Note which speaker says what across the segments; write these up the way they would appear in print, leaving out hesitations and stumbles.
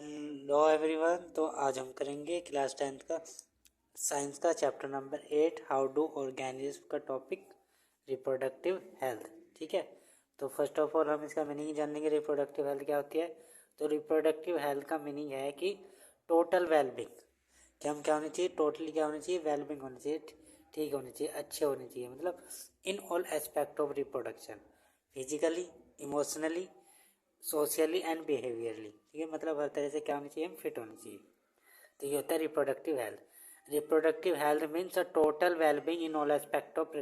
Speaker 1: Hello everyone. तो आज हम करेंगे क्लास 10th का साइंस का chapter number 8 how do organism का टॉपिक रिप्रोडक्टिव हेल्थ। ठीक है, तो फर्स्ट ऑफ ऑल हम इसका मीनिंग जान लेंगे। रिप्रोडक्टिव हेल्थ क्या होती है? तो रिप्रोडक्टिव हेल्थ का मीनिंग है कि टोटल वेलबींग। क्या होनी चाहिए? टोटली क्या होनी चाहिए? वेलबींग होनी चाहिए, ठीक होनी चाहिए, अच्छे होनी चाहिए। मतलब इन all aspect of reproduction, physically, emotionally, socially and behaviourally. ठीक है, मतलब हर तरह से क्या होनी चाहिए? हम फिट होनी चाहिए। तो ये होता है reproductive health. Reproductive health means a total wellbeing in all aspect of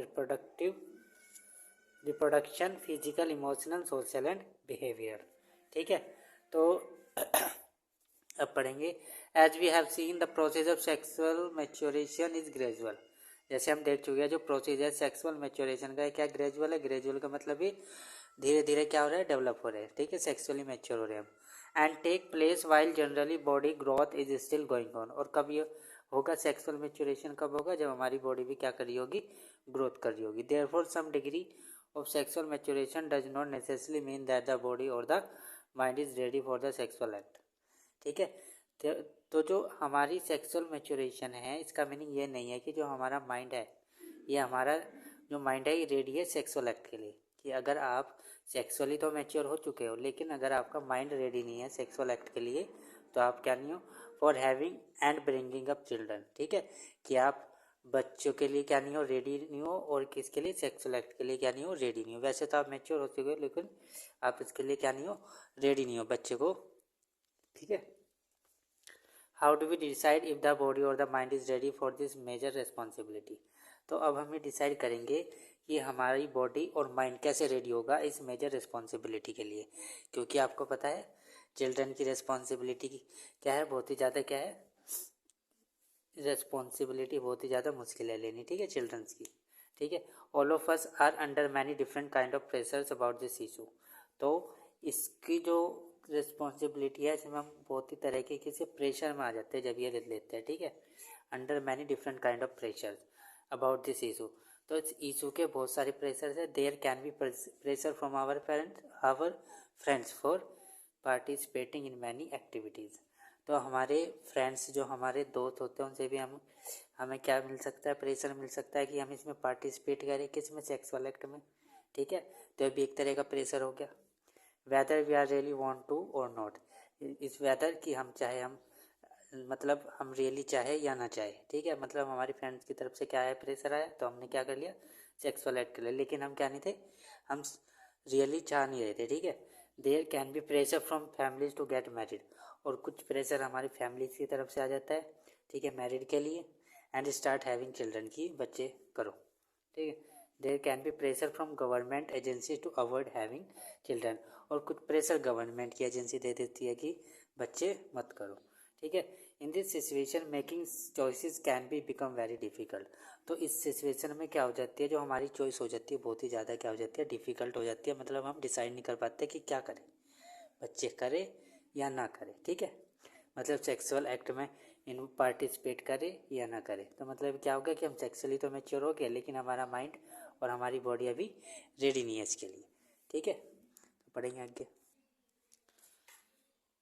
Speaker 1: reproduction, physical, emotional, social and behaviour. ठीक है, तो अब पढ़ेंगे। As we have seen the process of sexual maturation is gradual. जैसे हम देख चुके हैं जो प्रोसेस है सेक्सुअल मैच्योरेशन का है, क्या ग्रेजुअल है? ग्रेजुअल का मतलब ही धीरे धीरे क्या हो रहा है? डेवलप हो रहे हैं। ठीक है, सेक्सुअली मैच्योर हो रहे हैं हम। And take place while generally body growth is still going on. और कब ये होगा? सेक्सुअल मैच्योरेशन कब होगा? जब हमारी बॉडी भी क्या कर रही होगी? ग्रोथ कर रही होगी। Therefore some degree of sexual maturation does not necessarily mean that the body or the mind is ready for the sexual act. ठीक है, तो जो हमारी सेक्सुअल मैच्योरेशन है इसका मीनिंग ये नहीं है कि जो हमारा माइंड है, ये हमारा जो माइंड है ये रेडी है सेक्सुअल एक्ट के लिए। कि अगर आप सेक्सुअली तो मैच्योर हो चुके हो, लेकिन अगर आपका माइंड रेडी नहीं है सेक्सुअल एक्ट के लिए, तो आप क्या नहीं हो? For having and bringing up children. ठीक है, कि आप बच्चों के लिए क्या नहीं हो? रेडी नहीं हो। और किसके लिए? सेक्सुअल एक्ट के लिए क्या नहीं हो? रेडी नहीं हो। वैसे तो आप मैच्योर हो चुके हो, लेकिन आप इसके लिए क्या नहीं हो? रेडी नहीं हो बच्चे को। ठीक है, how do we decide if the body और the mind is ready for this major responsibility? तो अब हम ये डिसाइड करेंगे कि हमारी बॉडी और माइंड कैसे रेडी होगा इस मेजर रिस्पॉन्सिबिलिटी के लिए। क्योंकि आपको पता है चिल्ड्रन की रिस्पॉन्सिबिलिटी क्या है? बहुत ही ज़्यादा क्या है? रिस्पॉन्सिबिलिटी बहुत ही ज़्यादा मुश्किल है लेनी। ठीक है, चिल्ड्रंस की। ठीक है, all of us are under many different kind of pressures about this issue. तो इसकी जो रिस्पॉन्सिबिलिटी है इसमें हम बहुत ही तरीके से प्रेशर में आ जाते हैं जब ये लेते हैं। ठीक है, under many different kind of pressure about this issue. तो इस इशू के बहुत सारे प्रेशर है। There can be pressure from our parents, our friends for participating in many activities. तो हमारे फ्रेंड्स जो हमारे दोस्त होते हैं उनसे भी हमें क्या मिल सकता है? प्रेशर मिल सकता है कि हम इसमें पार्टिसिपेट करें। किस में? सेक्सुअल एक्ट में। ठीक है, तो ये भी एक तरह का प्रेशर हो गया। Whether we are really want to or not, इस वेदर कि हम चाहे हम मतलब हम रियली चाहे या ना चाहे। ठीक है, मतलब हमारी फ्रेंड्स की तरफ से क्या है? प्रेशर आया, तो हमने क्या कर लिया? सेक्सुअल एक्ट कर लिया। लेकिन हम क्या नहीं थे? हम रियली चाह नहीं रहे थे। ठीक है, there can be pressure from families to get married. और कुछ प्रेशर हमारी फैमिलीज की तरफ से आ जाता है। ठीक है, मैरिड के लिए। एंड स्टार्ट हैविंग चिल्ड्रन, की बच्चे करो। ठीक है, there can be pressure from government agency to avoid having children. और कुछ प्रेशर गवर्नमेंट की एजेंसी दे देती है कि बच्चे मत करो। ठीक है, in this situation making choices can be become very difficult. तो इस सिचुएशन में क्या हो जाती है? जो हमारी चॉइस हो जाती है बहुत ही ज़्यादा क्या हो जाती है? डिफ़िकल्ट हो जाती है। मतलब हम डिसाइड नहीं कर पाते कि क्या करें, बच्चे करें या ना करें। ठीक है, मतलब सेक्सुअल एक्ट में इन पार्टिसिपेट करें या ना करें। तो मतलब क्या होगा कि हम सेक्सुअली तो मैच्योर हो गए, लेकिन हमारा माइंड और हमारी बॉडी अभी रेडी नहीं है इसके लिए। ठीक है, तो पढ़ेंगे आगे।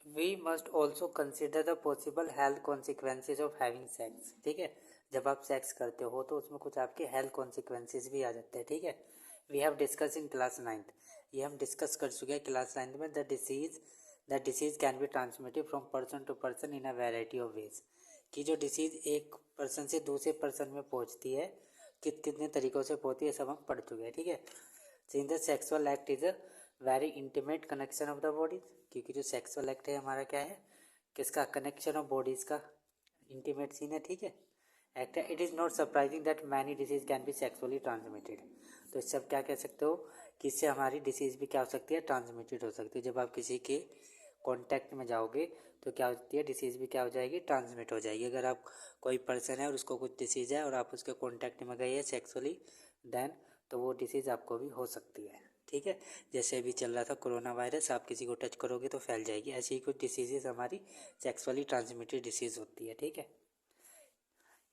Speaker 1: We must also consider the possible health consequences of having sex. ठीक है, जब आप सेक्स करते हो तो उसमें कुछ आपके हेल्थ कॉन्सिक्वेंसेज भी आ जाते हैं। ठीक है, we have discuss in class 9th, ये हम डिस्कस कर चुके हैं क्लास 9th में। The disease can be transmitted from person to person in a variety of ways. कि जो डिसीज़ एक पर्सन से दूसरे पर्सन में पहुंचती है, कितने तरीक़ों से पहुंचती है, सब हम पढ़ चुके हैं। ठीक है, since the sexual act is a very intimate connection of the bodies. क्योंकि जो सेक्सुअल एक्ट है हमारा क्या है? किसका? कनेक्शन ऑफ बॉडीज़ का इंटीमेट सीन है। ठीक है, एक्ट है। It is not surprising that many disease can be sexually transmitted. तो इससे आप क्या कह सकते हो कि इससे हमारी डिसीज़ भी क्या हो सकती है? ट्रांसमिटेड हो सकती है। जब आप किसी के कॉन्टैक्ट में जाओगे तो क्या होती है? डिसीज़ भी क्या हो जाएगी? ट्रांसमिट हो जाएगी। अगर आप कोई पर्सन है और उसको कुछ डिसीज़ है और आप उसके कॉन्टैक्ट में गए हैं सेक्सुअली, देन तो वो डिसीज़ आपको भी हो सकती है। ठीक है, जैसे अभी चल रहा था कोरोना वायरस, आप किसी को टच करोगे तो फैल जाएगी। ऐसी ही कुछ डिसीज़ हमारी सेक्सुअली ट्रांसमिटेड डिसीज़ होती है। ठीक है,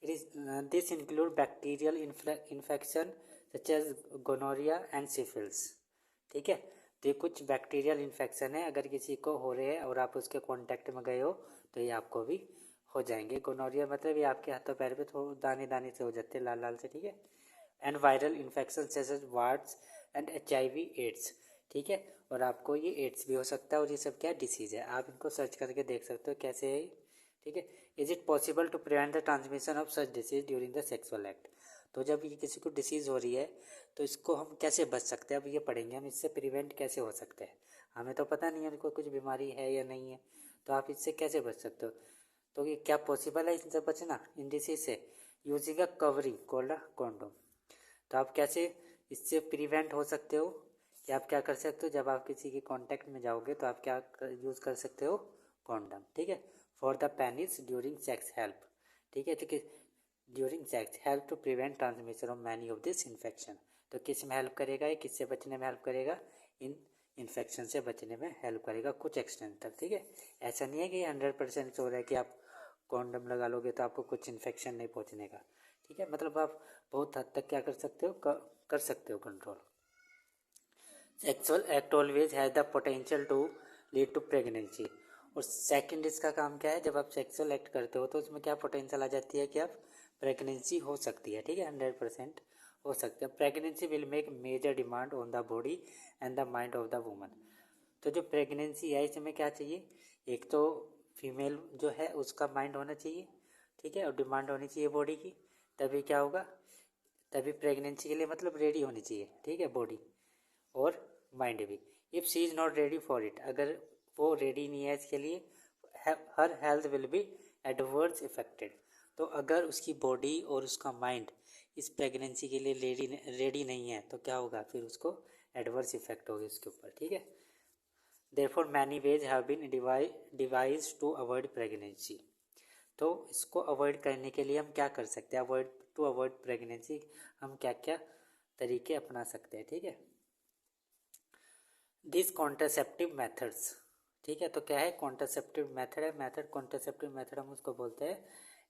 Speaker 1: it is this include bacterial infection such as gonorrhoea and syphilis. ठीक है, तो ये कुछ बैक्टीरियल इन्फेक्शन है, अगर किसी को हो रहे हैं और आप उसके कांटेक्ट में गए हो तो ये आपको भी हो जाएंगे। गोनोरिया मतलब ये आपके हाथों पैर पे थोड़े दाने दाने से हो जाते हैं, लाल लाल से, ठीक है। एंड वायरल इन्फेक्शन जैसे वार्ड्स एंड HIV एड्स, ठीक है। और आपको ये एड्स भी हो सकता है, और ये सब क्या डिसीज़ है, आप इनको सर्च करके देख सकते हो कैसे है, ठीक है। Is it possible to prevent the transmission of such disease during the sexual act. तो जब ये किसी को डिसीज़ हो रही है तो इसको हम कैसे बच सकते हैं, अब ये पढ़ेंगे हम इससे प्रिवेंट कैसे हो सकते हैं। हमें तो पता नहीं है उनको कुछ बीमारी है या नहीं है, तो आप इससे कैसे बच सकते हो। तो ये क्या पॉसिबल है इनसे बचना, इन डिसीज से, using a covering called a condom. तो आप कैसे इससे प्रिवेंट हो सकते हो, कि आप क्या कर सकते हो, जब आप किसी के कांटेक्ट में जाओगे तो आप क्या यूज़ कर सकते हो, कॉन्डम, ठीक है। For the penis during sex help, ठीक है। तो during sex help to prevent transmission of many of this infection. तो किस में हेल्प करेगा, ये किससे बचने में हेल्प करेगा, इन इन्फेक्शन से बचने में हेल्प करेगा कुछ एक्सटेंट तक, ठीक है। ऐसा नहीं है कि 100% श्योर है कि आप कॉन्डम लगा लोगे तो आपको कुछ इन्फेक्शन नहीं पहुंचने का, ठीक है। मतलब आप बहुत हद तक क्या कर सकते हो, कर सकते हो control. Sexual act always has the potential to lead to pregnancy. और सेकंड इसका काम क्या है, जब आप सेक्सुअल एक्ट करते हो तो उसमें क्या पोटेंशियल आ जाती है कि आप प्रेगनेंसी हो सकती है, ठीक है, 100% हो सकती है। Pregnancy will make major demand on the body and the mind of the woman. तो जो प्रेगनेंसी है इसमें क्या चाहिए, एक तो फीमेल जो है उसका माइंड होना चाहिए, ठीक है, और डिमांड होनी चाहिए बॉडी की, तभी क्या होगा, तभी प्रेगनेंसी के लिए मतलब रेडी होनी चाहिए, ठीक है, बॉडी और माइंड भी। If she is not ready for it, अगर वो रेडी नहीं है इसके लिए, her health will be adverse effected. तो अगर उसकी बॉडी और उसका माइंड इस प्रेगनेंसी के लिए रेडी नहीं है तो क्या होगा, फिर उसको एडवर्स इफेक्ट होगी उसके ऊपर, ठीक है। Therefore many ways have been devised to avoid pregnancy. तो इसको अवॉइड करने के लिए हम क्या कर सकते हैं, अवॉइड प्रेगनेंसी हम क्या क्या तरीके अपना सकते हैं, ठीक है। दिस कॉन्ट्रासेप्टिव मेथड्स, ठीक है। तो क्या है, कॉन्ट्रासेप्टिव मेथड है, मेथड कॉन्ट्रासेप्टिव मेथड हम उसको बोलते हैं।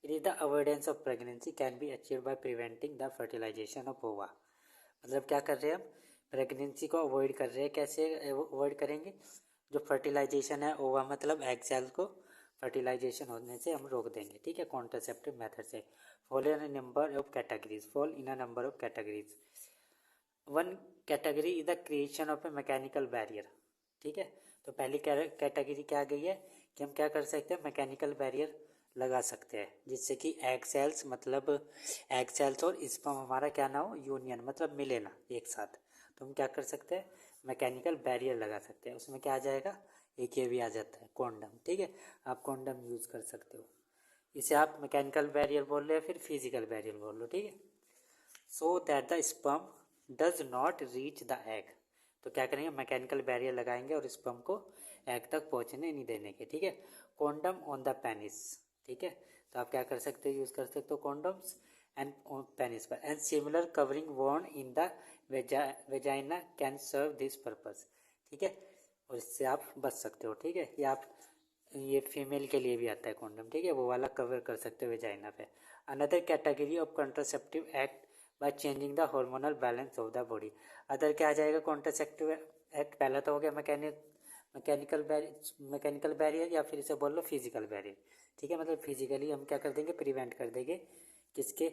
Speaker 1: It is the avoidance of pregnancy can be achieve by preventing the fertilization of ova. मतलब क्या कर रहे हैं हम, प्रेगनेंसी को अवॉइड कर रहे हैं, कैसे अवॉइड करेंगे, जो फर्टिलाइजेशन है ओवा मतलब एग सेल को फर्टिलाइजेशन होने से हम रोक देंगे, ठीक है, कॉन्ट्रासेप्टिव मेथड से। Fall in a number of categories, fall in a number of categories. One category is the creation of A mechanical barrier, ठीक है। तो पहली कैटेगरी क्या आ गई है कि हम क्या कर सकते हैं, मैकेनिकल बैरियर लगा सकते हैं, जिससे कि एग सेल्स मतलब एग सेल्स और स्पर्म हमारा क्या ना हो, यूनियन मतलब मिले ना एक साथ। तो हम क्या कर सकते हैं, मैकेनिकल बैरियर लगा सकते हैं। उसमें क्या आ जाएगा, एक ये भी आ जाता है कॉन्डम, ठीक है। आप कॉन्डम यूज़ कर सकते हो, इसे आप मैकेनिकल बैरियर बोल रहे हो, फिर फिजिकल बैरियर बोल लो, ठीक है। सो that the sperm does not reach the egg. तो क्या करेंगे, मैकेनिकल बैरियर लगाएंगे और स्पर्म को एग तक पहुंचने नहीं देने के, ठीक है। कॉन्डम ऑन द पेनिस, ठीक है। तो आप क्या कर सकते हो, यूज़ कर सकते हो कॉन्डम्स एंड पेनिस पर, and similar covering worn in the vagina can serve this purpose, ठीक है। और इससे आप बच सकते हो, ठीक है। ये फीमेल के लिए भी आता है कॉन्डम, ठीक है, वो वाला कवर कर सकते हो वेजाइना पे। Another category of contraceptive act by changing the hormonal balance of the body. Other क्या आ जाएगा, कॉन्ट्रासेप्टिव एक्ट पहला तो हो गया मैकेनिकल बैरियर या फिर इसे बोल लो फिजिकल बैरियर, ठीक है। मतलब फिजिकली हम क्या कर देंगे, प्रिवेंट कर देंगे किसके,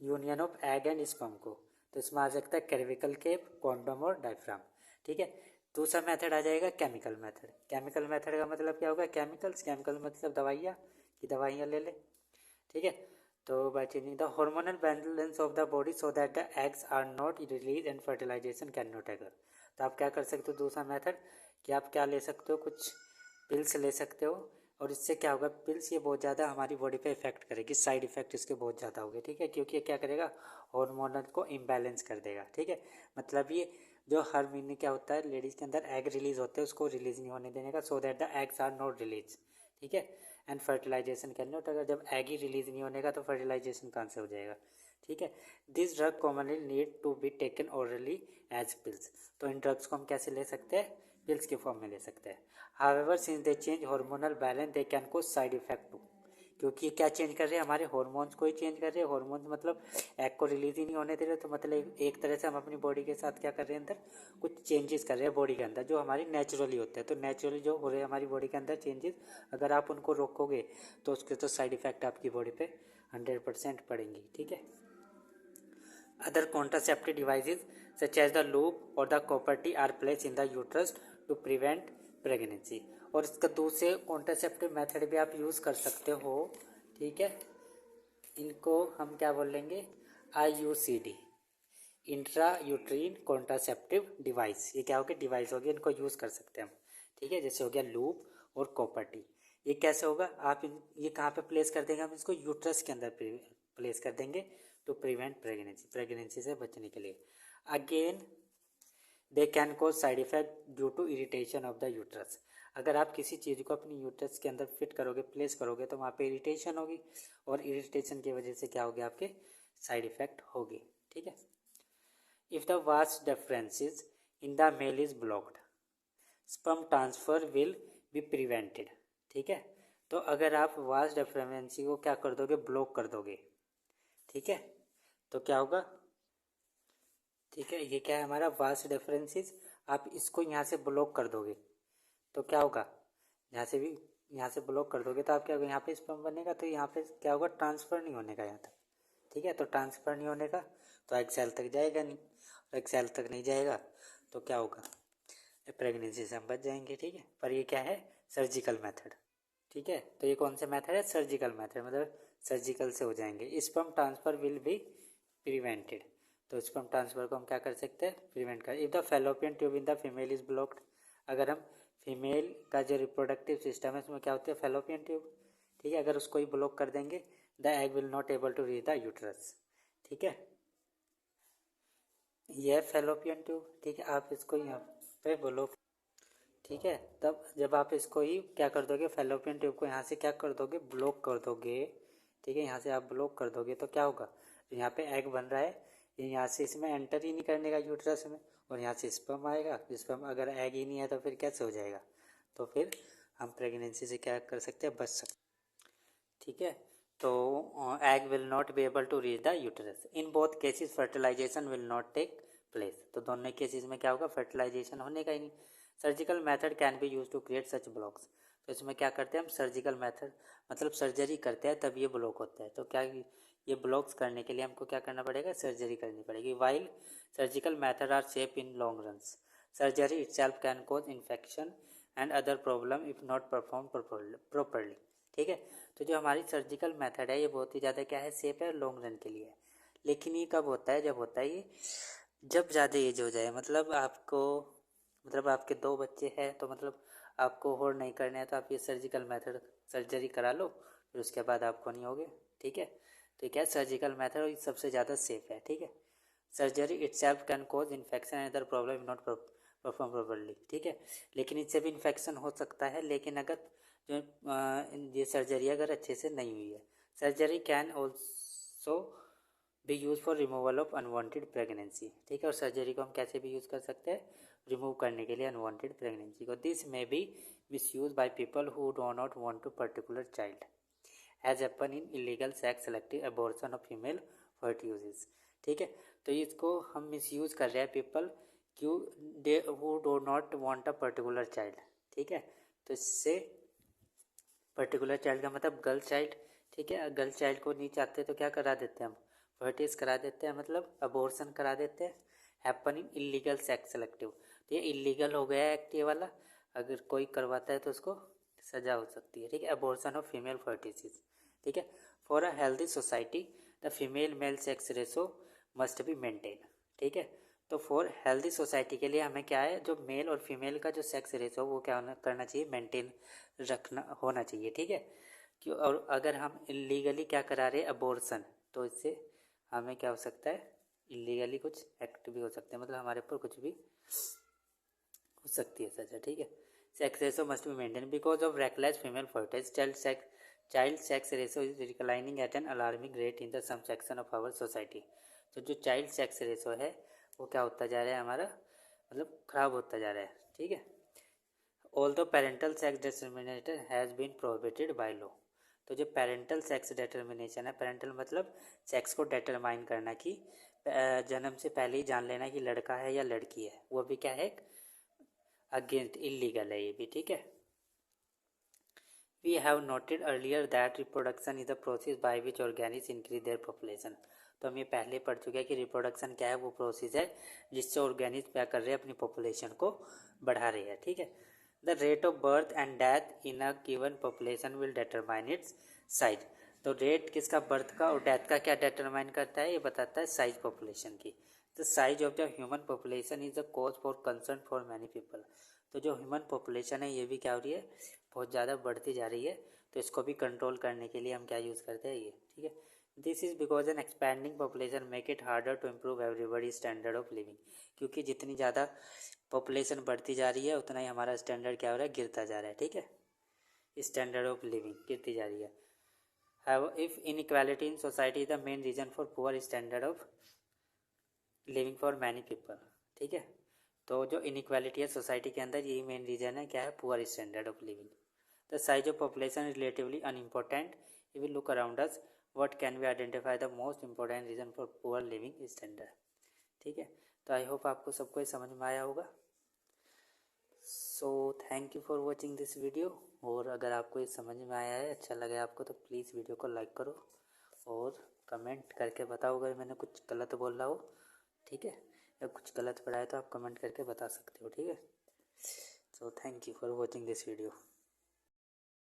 Speaker 1: union of egg and sperm को। तो इसमें आ सकता है कैर्विकल केप, कॉन्डोम और डायफ्राम, ठीक है। दूसरा मेथड आ जाएगा केमिकल मेथड। केमिकल मेथड का मतलब क्या होगा, केमिकल मतलब दवाइयाँ, कि दवाइयाँ ले ले, ठीक है। तो by changing the hormonal balance of the body so that the eggs are not release and fertilization can not occur. तो आप क्या कर सकते हो, दूसरा मेथड कि आप क्या ले सकते हो, कुछ पिल्स ले सकते हो, और इससे क्या होगा, पिल्स ये बहुत ज़्यादा हमारी बॉडी पे इफेक्ट करेगी, साइड इफेक्ट इसके बहुत ज़्यादा होंगे, ठीक है, क्योंकि ये क्या करेगा, हार्मोनल को इम्बैलेंस कर देगा, ठीक है। मतलब ये जो हर महीने क्या होता है लेडीज़ के अंदर एग रिलीज होते हैं, उसको रिलीज नहीं होने देने का, so that the eggs are not release, ठीक है, एंड फर्टिलाइजेशन कैन नॉट। अगर जब एग ही रिलीज नहीं होने का तो फर्टिलाइजेशन कहाँ से हो जाएगा, ठीक है। This drug commonly need to be taken orally as pills. तो इन ड्रग्स को हम कैसे ले सकते हैं, पिल्स के फॉर्म में ले सकते हैं। However since they change hormonal balance they can cause side effect too, क्योंकि ये क्या चेंज कर रहे हैं, हमारे हॉर्मोन्स को ही चेंज कर रहे हैं। हॉर्मोन्स मतलब एग को रिलीज ही नहीं होने दे रहे, तो मतलब एक तरह से हम अपनी बॉडी के साथ क्या कर रहे हैं, अंदर कुछ चेंजेस कर रहे हैं बॉडी के अंदर, जो हमारी नेचुरली होते हैं। तो नेचुरली जो हो रहे हैं हमारी बॉडी के अंदर चेंजेस, अगर आप उनको रोकोगे तो उसके तो साइड इफेक्ट आपकी बॉडी पे 100% पड़ेंगी, ठीक है। Other contraceptive devices such as the loop और the copper T are place in the uterus to prevent pregnancy. और इसका दूसरे कॉन्ट्रासेप्टिव मेथड भी आप यूज़ कर सकते हो, ठीक है। इनको हम क्या बोलेंगे, IUCD, intra uterine contraceptive device. ये क्या हो गया, डिवाइस हो गया, इनको यूज़ कर सकते हैं हम, ठीक है। जैसे हो गया लूप और कॉपर टी। ये कैसे होगा, आप ये कहाँ पे प्लेस कर देंगे, हम इसको यूट्रस के अंदर प्लेस कर देंगे टू प्रिवेंट प्रेगनेंसी, प्रेगनेंसी से बचने के लिए। Again they can cause side effect due to irritation of the uterus. अगर आप किसी चीज़ को अपनी यूट्रस के अंदर फिट करोगे, प्लेस करोगे, तो वहाँ पे इरिटेशन होगी, और इरिटेशन की वजह से क्या होगी, आपके साइड इफेक्ट होगी, ठीक है। If the vas deferens in the male is blocked, sperm transfer will be prevented, ठीक है। तो अगर आप वास डिफरेंसी को क्या कर दोगे, ब्लॉक कर दोगे, ठीक है, तो क्या होगा, ठीक है। ये क्या है हमारा वास डिफरेंसेस, आप इसको यहाँ से ब्लॉक कर दोगे तो क्या होगा, यहाँ से भी यहाँ से ब्लॉक कर दोगे तो आप क्या होगा, यहाँ पे स्पर्म बनेगा, तो यहाँ पे क्या होगा, ट्रांसफ़र नहीं होने का यहाँ तक, ठीक है। तो ट्रांसफ़र नहीं होने का तो एग सेल तक जाएगा नहीं, और एग सेल तक नहीं जाएगा तो क्या होगा, प्रेगनेंसी से हम बच जाएंगे, ठीक है। पर ये क्या है, सर्जिकल मेथड, ठीक है। तो ये कौन सा मेथड है, सर्जिकल मेथड, मतलब सर्जिकल से हो जाएंगे। Sperm transfer will be prevented, तो स्पर्म ट्रांसफ़र को हम क्या कर सकते हैं, प्रिवेंट कर। If the fallopian tube in the female is blocked, अगर हम फीमेल का जो रिप्रोडक्टिव सिस्टम है उसमें क्या होती है, फैलोपियन ट्यूब, ठीक है, अगर उसको ही ब्लॉक कर देंगे, the egg will not able to reach the uterus, ठीक है। यह फैलोपियन ट्यूब, ठीक है, आप इसको यहाँ पे ब्लॉक, ठीक है। तब जब आप इसको ही क्या कर दोगे, फैलोपियन ट्यूब को यहाँ से क्या कर दोगे, ब्लॉक कर दोगे, ठीक है, यहाँ से आप ब्लॉक कर दोगे तो क्या होगा, यहाँ पे एग बन रहा है, ये यहाँ से इसमें एंटर ही नहीं करने का यूट्रस में, और यहाँ से स्पर्म आएगा, स्पर्म अगर एग ही नहीं है तो फिर कैसे हो जाएगा, तो फिर हम प्रेगनेंसी से क्या कर सकते हैं, बच सकते, ठीक है। तो egg will not be able to reach the uterus, in both cases fertilization will not take place, तो दोनों केसेस में क्या होगा, फर्टिलाइजेशन होने का ही नहीं। Surgical method can be use to create such blocks, तो इसमें क्या करते हैं हम, सर्जिकल मेथड मतलब सर्जरी करते हैं तब ये ब्लॉक होता है, तो क्या ये ब्लॉक्स करने के लिए हमको क्या करना पड़ेगा, सर्जरी करनी पड़ेगी। While surgical method are safe in long runs, surgery itself can cause infection and other problem if not perform properly, ठीक है। तो जो हमारी सर्जिकल मेथड है ये बहुत ही ज़्यादा क्या है, सेफ है लॉन्ग रन के लिए। लेकिन ये कब होता है, जब होता है ये जब ज़्यादा एज हो जाए, मतलब आपको, मतलब आपके 2 बच्चे हैं, तो मतलब आपको होल्ड नहीं करने हैं, तो आप ये सर्जिकल मेथड सर्जरी करा लो, फिर उसके बाद आपको नहीं होगे, ठीक है। तो क्या सर्जिकल मेथड सबसे ज़्यादा सेफ है, ठीक है। Surgery itself can cause infection and other problem not perform properly, ठीक है। लेकिन इससे भी इन्फेक्शन हो सकता है, लेकिन अगर जो ये सर्जरी अगर अच्छे से नहीं हुई है। Surgery can also be use for removal of unwanted pregnancy, ठीक है। और सर्जरी को हम कैसे भी यूज़ कर सकते हैं, रिमूव करने के लिए अनवांटेड प्रेगनेंसी को। This may be misuse by people who do not want to particular child as happen in illegal sex selective abortion of female foetuses, ठीक है। तो इसको हम मिस यूज़ कर रहे हैं पीपल क्यों, they who do not want a particular child, ठीक है। तो इससे पर्टिकुलर चाइल्ड का मतलब गर्ल चाइल्ड, ठीक है। गर्ल चाइल्ड को नहीं चाहते तो क्या करा देते हैं हम, फर्टिस करा देते हैं, मतलब अबॉर्शन करा देते हैं। Happen in illegal sex selective, तो ये इलीगल हो गया एक्ट ये वाला, अगर कोई करवाता है तो उसको सजा हो सकती है, ठीक है। अबॉर्शन ऑफ फीमेल फर्टिसिस, ठीक है। For a healthy society the female male sex ratio must be maintain, ठीक है। तो फॉर हेल्दी सोसाइटी के लिए हमें क्या है, जो मेल और फीमेल का जो सेक्स रेशो वो क्या करना चाहिए, मेंटेन रखना होना चाहिए, ठीक है। क्यों, और अगर हम इलीगली क्या करा रहे हैं, अबॉर्शन, तो इससे हमें क्या हो सकता है, इलीगली कुछ एक्ट भी हो सकते हैं, मतलब हमारे ऊपर कुछ भी हो सकती है सजा, ठीक है। Sex ratio must be maintain because of reckless female foeticide child sex ratio is declining at an alarming rate in the some section of our society. तो जो चाइल्ड सेक्स रेशो है वो क्या होता जा रहा है हमारा, मतलब ख़राब होता जा रहा है, ठीक है। Although parental sex discrimination has been prohibited by law, तो जो पेरेंटल सेक्स डिटर्मिनेशन है, पेरेंटल मतलब सेक्स को डिटरमाइन करना कि जन्म से पहले ही जान लेना कि लड़का है या लड़की है, वो भी क्या है, अगेंस्ट इलीगल है ये भी, ठीक है। We have noted earlier that reproduction is the process by which organisms increase their population. तो हम ये पहले पढ़ चुके हैं कि रिप्रोडक्शन क्या है, वो प्रोसेस है जिससे ऑर्गेनिज्म क्या कर रहे हैं, अपनी पॉपुलेशन को बढ़ा रहे हैं, ठीक है। The rate of birth and death in a given population will determine its size. तो रेट किसका, बर्थ का, और डेथ का क्या डिटरमाइन करता है, ये बताता है साइज पॉपुलेशन की। The size of the human population is the cause for concern for many people. तो जो ह्यूमन पॉपुलेशन है ये भी क्या हो रही है, बहुत ज़्यादा बढ़ती जा रही है, तो इसको भी कंट्रोल करने के लिए हम क्या यूज़ करते हैं, ये, ठीक है। This is because an expanding population make it harder to improve everybody standard of living. क्योंकि जितनी ज़्यादा पॉपुलेशन बढ़ती जा रही है उतना ही हमारा स्टैंडर्ड क्या हो रहा है, गिरता जा रहा है, ठीक है। स्टैंडर्ड ऑफ लिविंग गिरती जा रही है। If inequality in society is the main reason for poor standard of living for many people, ठीक है। तो जो इनइक्वालिटी है सोसाइटी के अंदर, यही मेन रीजन है क्या है, poor standard of living. The size of population is relatively unimportant if we look around us, what can we identify the most important reason for poor living standard, ठीक है। तो I hope आपको सबको ये समझ में आया होगा। So thank you for watching this video. और अगर आपको ये समझ में आया है, अच्छा लगे आपको, तो प्लीज़ वीडियो को लाइक करो और कमेंट करके बताओ अगर मैंने कुछ गलत बोल रहा हो, ठीक है, या कुछ गलत पढ़ा है तो आप कमेंट करके बता सकते हो, ठीक है। So thank you for watching this video.